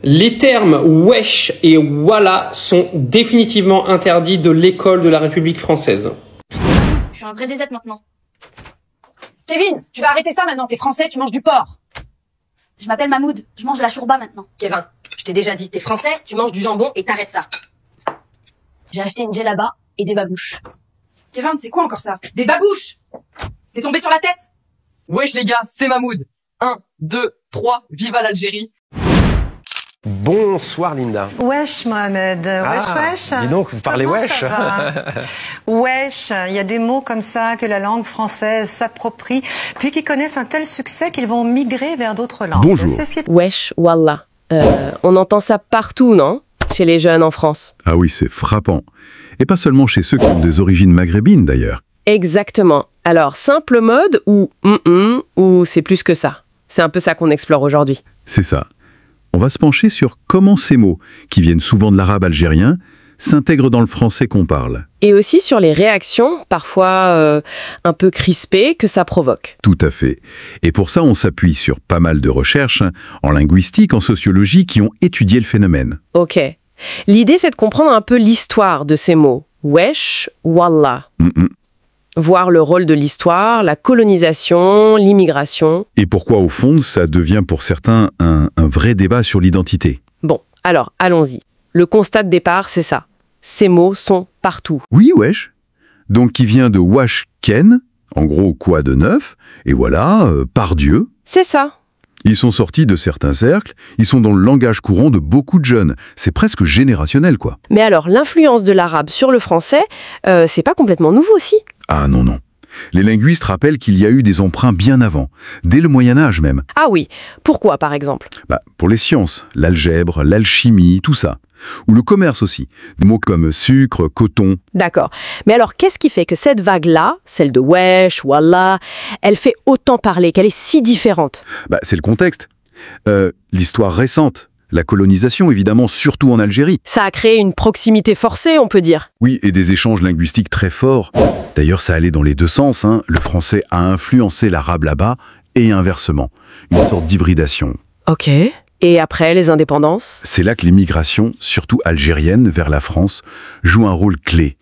Les termes wesh et wallah sont définitivement interdits de l'école de la République française. Je suis un vrai DZ maintenant. Kevin, tu vas arrêter ça maintenant, t'es français, tu manges du porc. Je m'appelle Mahmoud, je mange de la chourba maintenant. Kevin, je t'ai déjà dit, t'es français, tu manges du jambon et t'arrêtes ça. J'ai acheté une djellaba et des babouches. Kevin, c'est quoi encore ça? Des babouches? T'es tombé sur la tête? Wesh les gars, c'est Mahmoud. 1, 2, 3, viva l'Algérie. Bonsoir Linda. Wesh Mohamed, wesh. Dis donc, vous parlez Comment wesh. ça va Wesh, il y a des mots comme ça que la langue française s'approprie, puis qui connaissent un tel succès qu'ils vont migrer vers d'autres langues. Bonjour. C'est ce qui est... Wesh, wallah. On entend ça partout, non? Chez les jeunes en France. Ah oui, c'est frappant. Et pas seulement chez ceux qui ont des origines maghrébines d'ailleurs. Exactement. Alors, simple mode ou c'est plus que ça? C'est un peu ça qu'on explore aujourd'hui. C'est ça. On va se pencher sur comment ces mots, qui viennent souvent de l'arabe algérien, s'intègrent dans le français qu'on parle. Et aussi sur les réactions, parfois un peu crispées, que ça provoque. Tout à fait. Et pour ça, on s'appuie sur pas mal de recherches, en linguistique, en sociologie, qui ont étudié le phénomène. Ok. L'idée, c'est de comprendre un peu l'histoire de ces mots. Wesh, wallah. Voir le rôle de l'histoire, la colonisation, l'immigration. Et pourquoi, au fond, ça devient pour certains un vrai débat sur l'identité. Bon, alors, allons-y. Le constat de départ, c'est ça. Ces mots sont partout. Oui, wesh. Donc, qui vient de wash ken, en gros, quoi de neuf, et voilà, par Dieu. C'est ça. Ils sont sortis de certains cercles, ils sont dans le langage courant de beaucoup de jeunes. C'est presque générationnel, quoi. Mais alors, l'influence de l'arabe sur le français, c'est pas complètement nouveau aussi. Ah non, non. Les linguistes rappellent qu'il y a eu des emprunts bien avant, dès le Moyen-Âge même. Ah oui, pourquoi par exemple? Pour les sciences, l'algèbre, l'alchimie, tout ça. Ou le commerce aussi. Des mots comme sucre, coton. D'accord. Mais alors, qu'est-ce qui fait que cette vague-là, celle de wesh, wallah, elle fait autant parler, qu'elle est si différente? C'est le contexte. L'histoire récente. La colonisation, évidemment, surtout en Algérie. Ça a créé une proximité forcée, on peut dire. Oui, et des échanges linguistiques très forts. D'ailleurs, ça allait dans les deux sens. Le français a influencé l'arabe là-bas, et inversement. Une sorte d'hybridation. Ok. Et après, les indépendances? C'est là que l'immigration, surtout algérienne, vers la France, joue un rôle clé.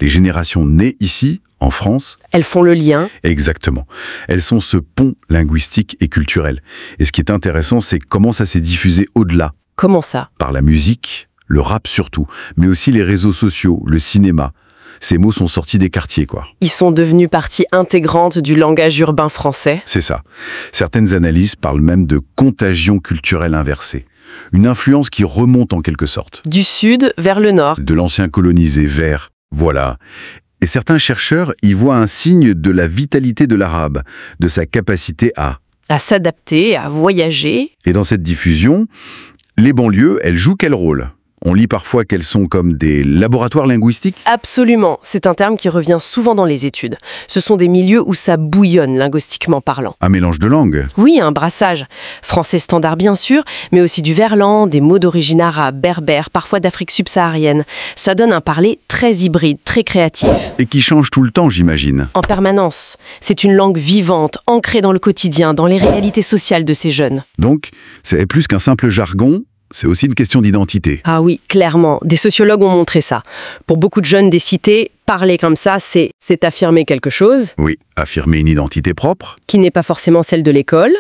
Les générations nées ici, en France... Elles font le lien. Exactement. Elles sont ce pont linguistique et culturel. Et ce qui est intéressant, c'est comment ça s'est diffusé au-delà. Comment ça? Par la musique, le rap surtout, mais aussi les réseaux sociaux, le cinéma. Ces mots sont sortis des quartiers, quoi. Ils sont devenus partie intégrante du langage urbain français. C'est ça. Certaines analyses parlent même de contagion culturelle inversée. Une influence qui remonte en quelque sorte. Du sud vers le nord. De l'ancien colonisé vers... Voilà. Et certains chercheurs y voient un signe de la vitalité de l'arabe, de sa capacité à s'adapter, à voyager. Et dans cette diffusion, les banlieues, elles jouent quel rôle? On lit parfois qu'elles sont comme des laboratoires linguistiques. Absolument, c'est un terme qui revient souvent dans les études. Ce sont des milieux où ça bouillonne linguistiquement parlant. Un mélange de langues. Oui, un brassage. Français standard bien sûr, mais aussi du verlan, des mots d'origine arabe, berbère, parfois d'Afrique subsaharienne. Ça donne un parler très hybride, très créatif. Et qui change tout le temps, j'imagine. En permanence. C'est une langue vivante, ancrée dans le quotidien, dans les réalités sociales de ces jeunes. Donc, c'est plus qu'un simple jargon. C'est aussi une question d'identité. Ah oui, clairement. Des sociologues ont montré ça. Pour beaucoup de jeunes des cités, parler comme ça, c'est affirmer quelque chose. Oui, affirmer une identité propre. Qui n'est pas forcément celle de l'école,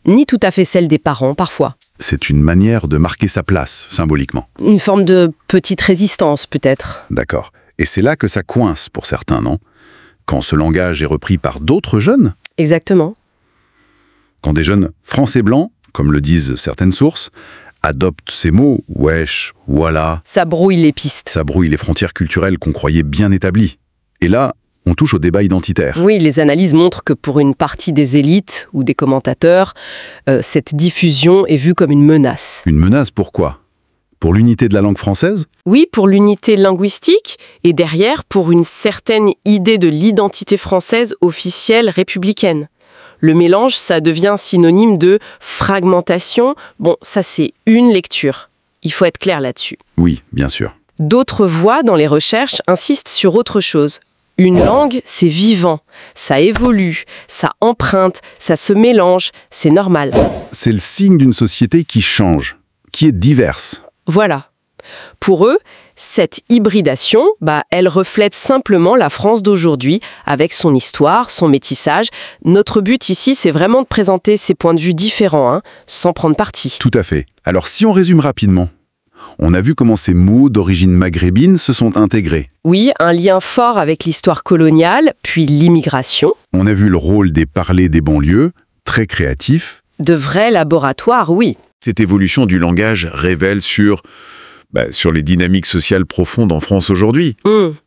ni tout à fait celle des parents, parfois. C'est une manière de marquer sa place, symboliquement. Une forme de petite résistance, peut-être. D'accord. Et c'est là que ça coince pour certains, non? Quand ce langage est repris par d'autres jeunes? Exactement. Quand des jeunes français blancs, comme le disent certaines sources, adoptent ces mots, wesh, wallah. Ça brouille les pistes. Ça brouille les frontières culturelles qu'on croyait bien établies. Et là, on touche au débat identitaire. Oui, les analyses montrent que pour une partie des élites ou des commentateurs, cette diffusion est vue comme une menace. Une menace pourquoi? Pour l'unité de la langue française? Oui, pour l'unité linguistique, et derrière, pour une certaine idée de l'identité française officielle républicaine. Le mélange, ça devient synonyme de fragmentation. Bon, ça c'est une lecture. Il faut être clair là-dessus. Oui, bien sûr. D'autres voix dans les recherches insistent sur autre chose. Une langue, c'est vivant, ça évolue, ça emprunte, ça se mélange, c'est normal. C'est le signe d'une société qui change, qui est diverse. Voilà. Pour eux, cette hybridation, elle reflète simplement la France d'aujourd'hui, avec son histoire, son métissage. Notre but ici, c'est vraiment de présenter ces points de vue différents, sans prendre parti. Tout à fait. Alors si on résume rapidement, on a vu comment ces mots d'origine maghrébine se sont intégrés. Oui, un lien fort avec l'histoire coloniale, puis l'immigration. On a vu le rôle des parlers des banlieues, très créatif. De vrais laboratoires, oui. Cette évolution du langage révèle sur les dynamiques sociales profondes en France aujourd'hui,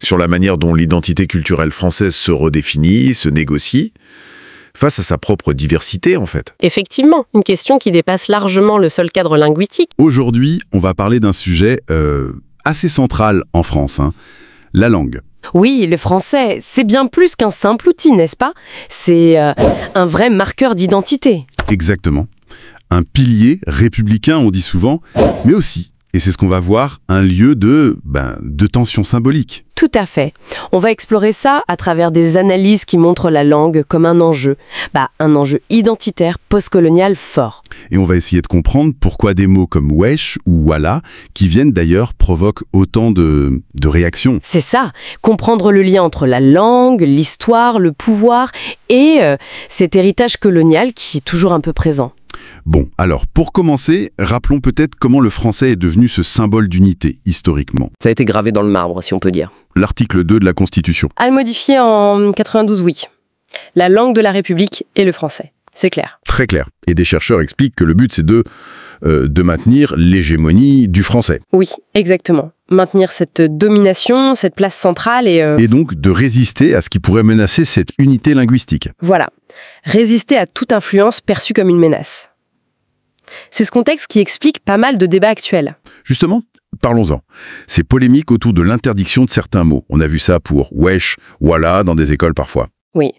sur la manière dont l'identité culturelle française se redéfinit, se négocie, face à sa propre diversité en fait. Effectivement, une question qui dépasse largement le seul cadre linguistique. Aujourd'hui, on va parler d'un sujet assez central en France, la langue. Oui, le français, c'est bien plus qu'un simple outil, n'est-ce pas? C'est un vrai marqueur d'identité. Exactement. Un pilier républicain, on dit souvent, mais aussi, et c'est ce qu'on va voir, un lieu de tension symbolique. Tout à fait. On va explorer ça à travers des analyses qui montrent la langue comme un enjeu identitaire postcolonial fort. Et on va essayer de comprendre pourquoi des mots comme wesh ou voilà, qui viennent d'ailleurs, provoquent autant de réactions. C'est ça, comprendre le lien entre la langue, l'histoire, le pouvoir et cet héritage colonial qui est toujours un peu présent. Bon, alors, pour commencer, rappelons peut-être comment le français est devenu ce symbole d'unité, historiquement. Ça a été gravé dans le marbre, si on peut dire. L'article 2 de la Constitution. À le modifier en 92, oui. La langue de la République est le français. C'est clair. Très clair. Et des chercheurs expliquent que le but, c'est de maintenir l'hégémonie du français. Oui, exactement. Maintenir cette domination, cette place centrale et donc de résister à ce qui pourrait menacer cette unité linguistique. Voilà. Résister à toute influence perçue comme une menace. C'est ce contexte qui explique pas mal de débats actuels. Justement, parlons-en. Ces polémiques autour de l'interdiction de certains mots. On a vu ça pour wesh, voilà, dans des écoles parfois. Oui.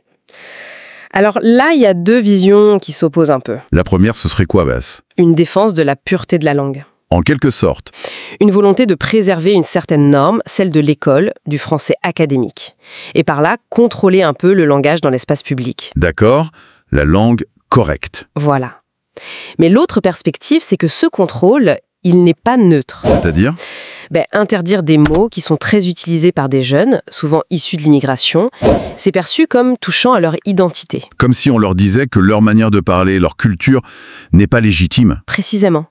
Alors là, il y a deux visions qui s'opposent un peu. La première, ce serait quoi, Bass? Une défense de la pureté de la langue. En quelque sorte. Une volonté de préserver une certaine norme, celle de l'école, du français académique. Et par là, contrôler un peu le langage dans l'espace public. D'accord, la langue correcte. Voilà. Mais l'autre perspective, c'est que ce contrôle, il n'est pas neutre. C'est-à-dire ? Interdire des mots qui sont très utilisés par des jeunes, souvent issus de l'immigration, c'est perçu comme touchant à leur identité. Comme si on leur disait que leur manière de parler, leur culture, n'est pas légitime. Précisément.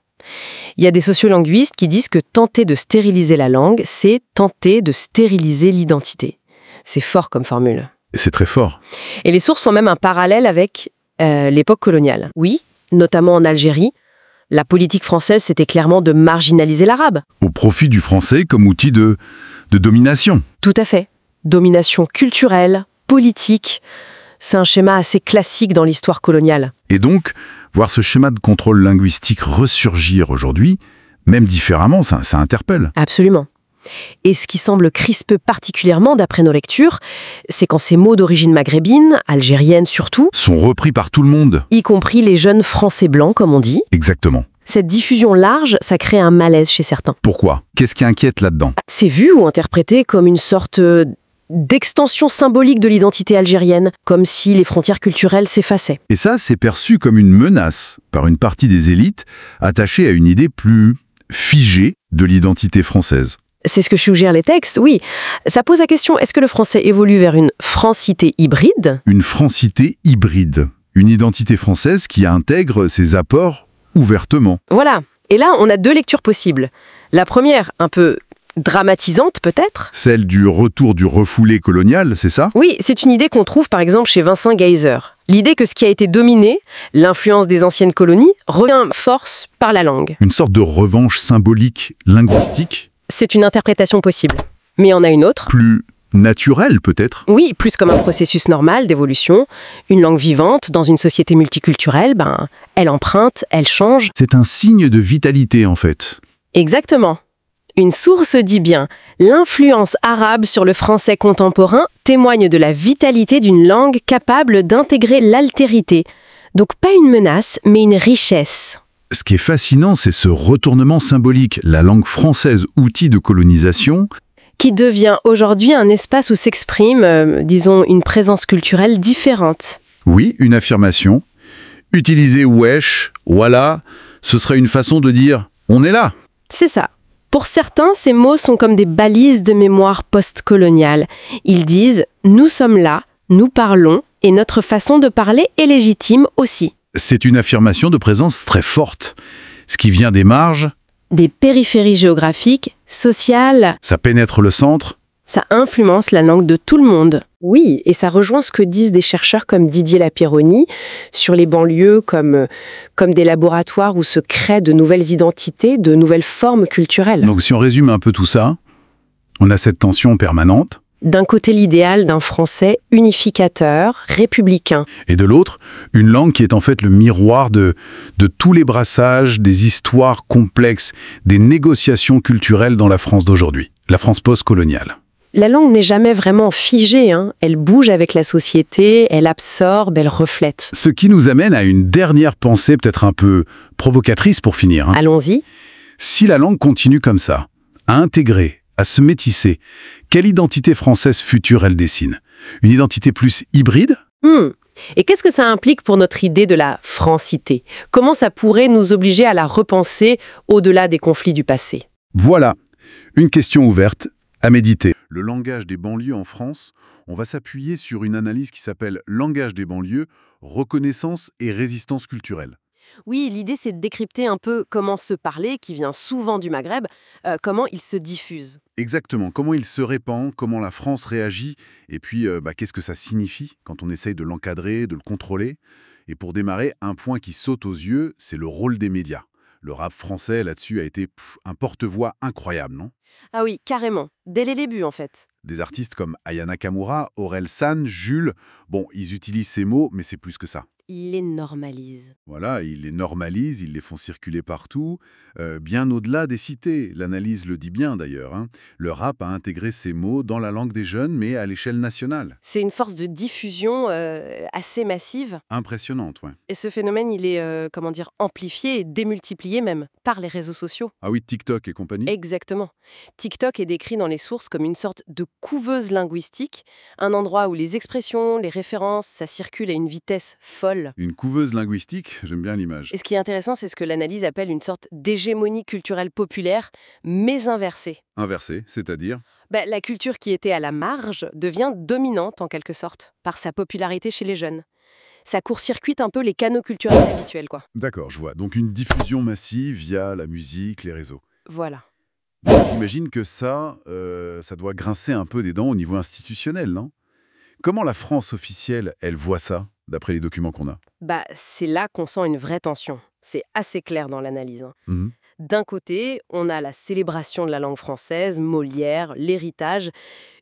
Il y a des sociolinguistes qui disent que tenter de stériliser la langue, c'est tenter de stériliser l'identité. C'est fort comme formule. C'est très fort. Et les sources font même un parallèle avec l'époque coloniale. Oui, notamment en Algérie, la politique française, c'était clairement de marginaliser l'arabe. Au profit du français comme outil de domination. Tout à fait. Domination culturelle, politique. C'est un schéma assez classique dans l'histoire coloniale. Et donc, voir ce schéma de contrôle linguistique ressurgir aujourd'hui, même différemment, ça interpelle. Absolument. Et ce qui semble crisper particulièrement, d'après nos lectures, c'est quand ces mots d'origine maghrébine, algérienne surtout, sont repris par tout le monde. Y compris les jeunes français blancs, comme on dit. Exactement. Cette diffusion large, ça crée un malaise chez certains. Pourquoi? Qu'est-ce qui inquiète là-dedans? C'est vu ou interprété comme une sorte d'extension symbolique de l'identité algérienne, comme si les frontières culturelles s'effaçaient. Et ça, c'est perçu comme une menace par une partie des élites attachée à une idée plus figée de l'identité française. C'est ce que suggèrent les textes, oui. Ça pose la question, est-ce que le français évolue vers une francité hybride? Une francité hybride. Une identité française qui intègre ses apports ouvertement. Voilà. Et là, on a deux lectures possibles. La première, un peu dramatisante peut-être. Celle du retour du refoulé colonial, c'est ça? Oui, c'est une idée qu'on trouve par exemple chez Vincent Geyser. L'idée que ce qui a été dominé, l'influence des anciennes colonies, revient force par la langue. Une sorte de revanche symbolique, linguistique? C'est une interprétation possible. Mais il y en a une autre. Plus naturelle peut-être? Oui, plus comme un processus normal d'évolution. Une langue vivante, dans une société multiculturelle, elle emprunte, elle change. C'est un signe de vitalité en fait. Exactement. Une source dit bien « L'influence arabe sur le français contemporain témoigne de la vitalité d'une langue capable d'intégrer l'altérité. » Donc pas une menace, mais une richesse. Ce qui est fascinant, c'est ce retournement symbolique, la langue française, outil de colonisation, qui devient aujourd'hui un espace où s'exprime, disons, une présence culturelle différente. Oui, une affirmation. Utiliser wesh, voilà, ce serait une façon de dire On est là. C'est ça. Pour certains, ces mots sont comme des balises de mémoire postcoloniale. Ils disent « nous sommes là, nous parlons, et notre façon de parler est légitime aussi ». C'est une affirmation de présence très forte. Ce qui vient des marges, Des périphéries géographiques, sociales, ça pénètre le centre. ça influence la langue de tout le monde. Oui, et ça rejoint ce que disent des chercheurs comme Didier Lapeyronie sur les banlieues comme des laboratoires où se créent de nouvelles identités, de nouvelles formes culturelles. Donc si on résume un peu tout ça, on a cette tension permanente. D'un côté, l'idéal d'un français unificateur, républicain. Et de l'autre, une langue qui est en fait le miroir de tous les brassages, des histoires complexes, des négociations culturelles dans la France d'aujourd'hui, la France post-coloniale. La langue n'est jamais vraiment figée, hein. Elle bouge avec la société, elle absorbe, elle reflète. Ce qui nous amène à une dernière pensée peut-être un peu provocatrice pour finir. Allons-y. Si la langue continue comme ça, à intégrer, à se métisser, quelle identité française future elle dessine? Une identité plus hybride? Et qu'est-ce que ça implique pour notre idée de la francité? Comment ça pourrait nous obliger à la repenser au-delà des conflits du passé? Voilà, une question ouverte à méditer. Le langage des banlieues en France, on va s'appuyer sur une analyse qui s'appelle « Langage des banlieues, reconnaissance et résistance culturelle ». Oui, l'idée c'est de décrypter un peu comment se parler, qui vient souvent du Maghreb, comment il se diffuse. Exactement, comment il se répand, comment la France réagit, et puis qu'est-ce que ça signifie quand on essaye de l'encadrer, de le contrôler. Et pour démarrer, un point qui saute aux yeux, c'est le rôle des médias. Le rap français, là-dessus, a été un porte-voix incroyable, non? Ah oui, carrément. Dès les débuts, en fait. Des artistes comme Aya Nakamura, Aurel San, Jules, bon, ils utilisent ces mots, mais c'est plus que ça. Ils les normalisent. Voilà, ils les normalisent, ils les font circuler partout, bien au-delà des cités. L'analyse le dit bien d'ailleurs, hein. Le rap a intégré ces mots dans la langue des jeunes, mais à l'échelle nationale. C'est une force de diffusion assez massive. Impressionnante, ouais. Et ce phénomène, il est, amplifié et démultiplié même par les réseaux sociaux. Ah oui, TikTok et compagnie. Exactement. TikTok est décrit dans les sources comme une sorte de couveuse linguistique, un endroit où les expressions, les références, ça circule à une vitesse folle. Une couveuse linguistique, j'aime bien l'image. Et ce qui est intéressant, c'est ce que l'analyse appelle une sorte d'hégémonie culturelle populaire, mais inversée. Inversée, c'est-à-dire? La culture qui était à la marge devient dominante en quelque sorte, par sa popularité chez les jeunes. Ça court-circuite un peu les canaux culturels habituels, quoi. D'accord, je vois. Donc une diffusion massive via la musique, les réseaux. Voilà. J'imagine que ça doit grincer un peu des dents au niveau institutionnel, non? Comment la France officielle, elle voit ça, d'après les documents qu'on a? C'est là qu'on sent une vraie tension. C'est assez clair dans l'analyse, hein. Mhm. D'un côté, on a la célébration de la langue française, Molière, l'héritage,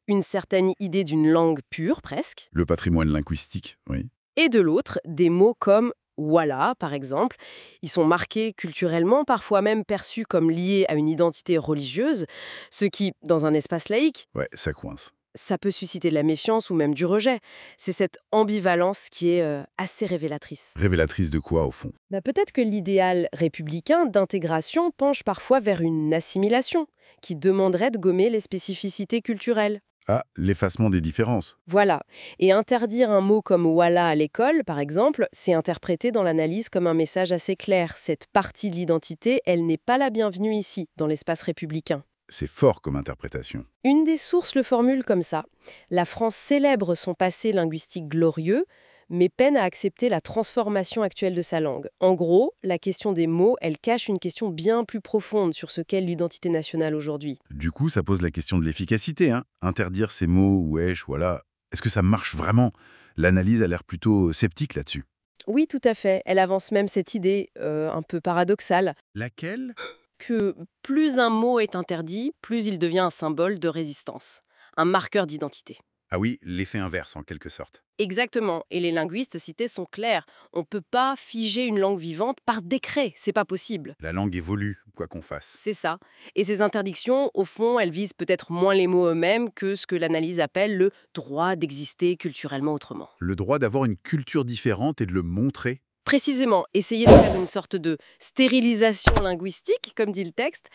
une certaine idée d'une langue pure, presque. Le patrimoine linguistique, oui. Et de l'autre, des mots comme « voilà », par exemple. Ils sont marqués culturellement, parfois même perçus comme liés à une identité religieuse, ce qui, dans un espace laïque, Ouais, ça coince. ça peut susciter de la méfiance ou même du rejet. C'est cette ambivalence qui est assez révélatrice. Révélatrice de quoi, au fond? Peut-être que l'idéal républicain d'intégration penche parfois vers une assimilation, qui demanderait de gommer les spécificités culturelles. Ah, l'effacement des différences. Voilà. Et interdire un mot comme « voilà » à l'école, par exemple, c'est interprété dans l'analyse comme un message assez clair. Cette partie de l'identité, elle n'est pas la bienvenue ici, dans l'espace républicain. C'est fort comme interprétation. Une des sources le formule comme ça. La France célèbre son passé linguistique glorieux, mais peine à accepter la transformation actuelle de sa langue. En gros, la question des mots, elle cache une question bien plus profonde sur ce qu'est l'identité nationale aujourd'hui. Du coup, ça pose la question de l'efficacité, hein. Interdire ces mots, wesh, voilà. Est-ce que ça marche vraiment? L'analyse a l'air plutôt sceptique là-dessus. Oui, tout à fait. Elle avance même cette idée un peu paradoxale. Laquelle? Que plus un mot est interdit, plus il devient un symbole de résistance, un marqueur d'identité. Ah oui, l'effet inverse en quelque sorte. Exactement, et les linguistes cités sont clairs. On ne peut pas figer une langue vivante par décret, c'est pas possible. La langue évolue, quoi qu'on fasse. C'est ça. Et ces interdictions, au fond, elles visent peut-être moins les mots eux-mêmes que ce que l'analyse appelle le droit d'exister culturellement autrement. Le droit d'avoir une culture différente et de le montrer. Précisément, essayer de faire une sorte de stérilisation linguistique, comme dit le texte,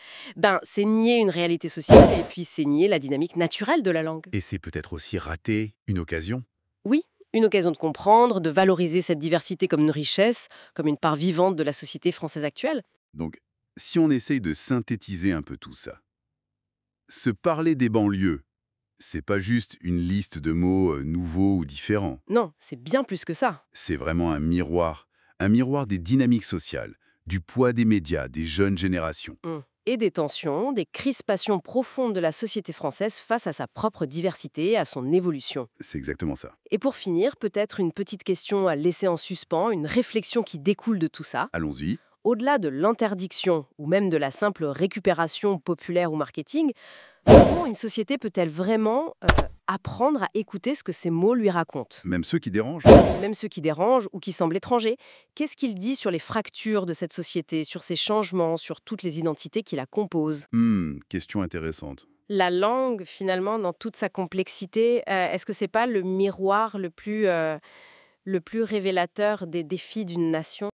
c'est nier une réalité sociale et puis c'est nier la dynamique naturelle de la langue. Et c'est peut-être aussi rater une occasion. Oui, une occasion de comprendre, de valoriser cette diversité comme une richesse, comme une part vivante de la société française actuelle. Donc, si on essaye de synthétiser un peu tout ça, se parler des banlieues, c'est pas juste une liste de mots nouveaux ou différents. Non, c'est bien plus que ça. C'est vraiment un miroir des dynamiques sociales, du poids des médias, des jeunes générations. Et des tensions, des crispations profondes de la société française face à sa propre diversité, à son évolution. C'est exactement ça. Et pour finir, peut-être une petite question à laisser en suspens, une réflexion qui découle de tout ça. Allons-y. Au-delà de l'interdiction ou même de la simple récupération populaire ou marketing, comment une société peut-elle vraiment apprendre à écouter ce que ces mots lui racontent? Même ceux qui dérangent. Même ceux qui dérangent ou qui semblent étrangers. Qu'est-ce qu'il dit sur les fractures de cette société, sur ses changements, sur toutes les identités qui la composent? Question intéressante. La langue, finalement, dans toute sa complexité, est-ce que c'est pas le miroir le plus révélateur des défis d'une nation?